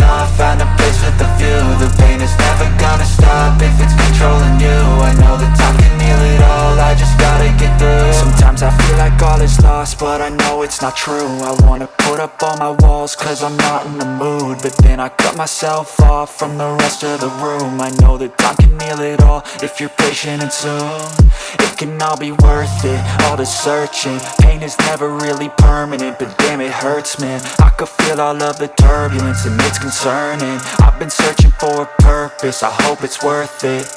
enough, find a place with a view. The pain is never gonna stop if it's controlling you. I know that time can heal it all, I just gotta get through. Sometimes I feel like all is lost, but I know it's not true. I wanna put up all my walls cause I'm not in the mood, but then I cut myself off from the rest of the room. I know that time can heal it all if you're patient and soon. It can all be worth it, all the searching. Pain is never really permanent, but damn it hurts, man. I could feel all of the turbulence and it's concerning. I've been searching for a purpose, I hope it's worth it.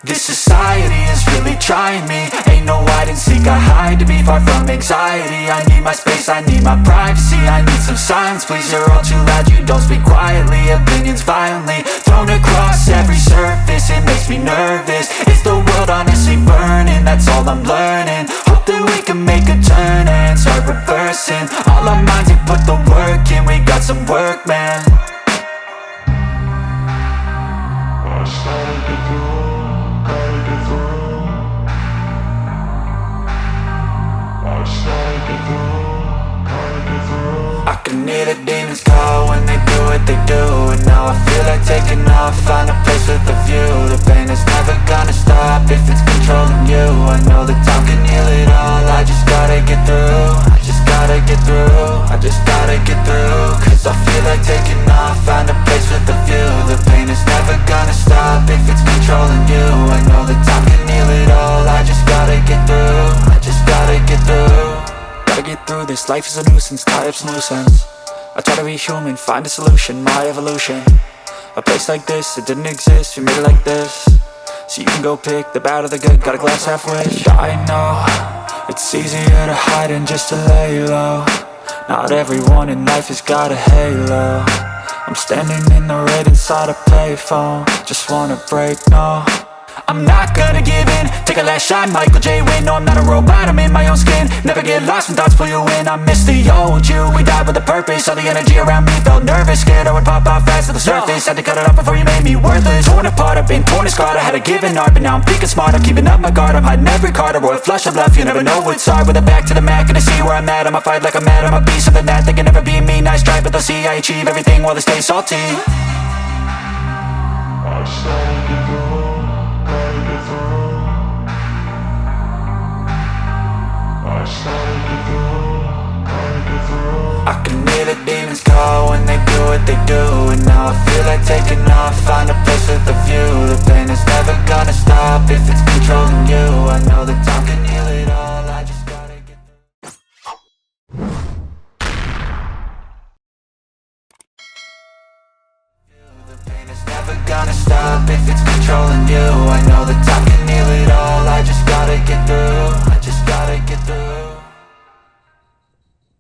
This society is really trying me. Ain't no hide and seek, I hide to be far from anxiety. I need my space, I need my privacy. I need some silence, please, you're all too loud. You don't speak quietly, opinions violently thrown across every surface. It makes me nervous, it's the world honestly burning. That's all I'm learning, hope that we can make a turn and start reversing. All our minds, we put the work in, we got some work, man. I can hear the demons call when they do what they do. And now I feel like taking off, find a place with a view. The pain is never gonna stop if it's controlling you. I know that time can heal it all, I just gotta get through. I just gotta get through, I just gotta get through. Cause I feel like taking off, find a place with a view. The pain is never gonna stop if it's controlling you. I know that time can heal it all, I just gotta get through. I just gotta get through. Gotta get through this, life is a nuisance, tie up some loose ends. I try to be human, find a solution, my evolution. A place like this, it didn't exist, we made it like this. So you can go pick the bad or the good, got a glass halfway. I know, it's easier to hide than just to lay low. Not everyone in life has got a halo. I'm standing in the red inside a payphone, just wanna break, no. I'm not gonna give in, take a last shot, Michael J. Win. No, I'm not a robot, I'm in my own skin. Never get lost when thoughts pull you in. I miss the old you, we died with a purpose. All the energy around me felt nervous, scared I would pop off fast to the surface. Had to cut it off before you made me worthless. Torn apart, I've been torn and scarred. I had a given art, but now I'm thinking smart. I'm keeping up my guard, I'm hiding every card. A royal flush of love, you never know what's hard. With a back to the mat, gonna see where I'm at. I'ma fight like I'm mad, I'ma be something that they can never be me. Nice try, but they'll see I achieve everything while they stay salty. I can hear the demons call when they do what they do. And now I feel like taking off, find a place with a view. The pain is never gonna stop if it's controlling you. I know that time can heal it all, I just gotta get through. The pain is never gonna stop if it's controlling you. I know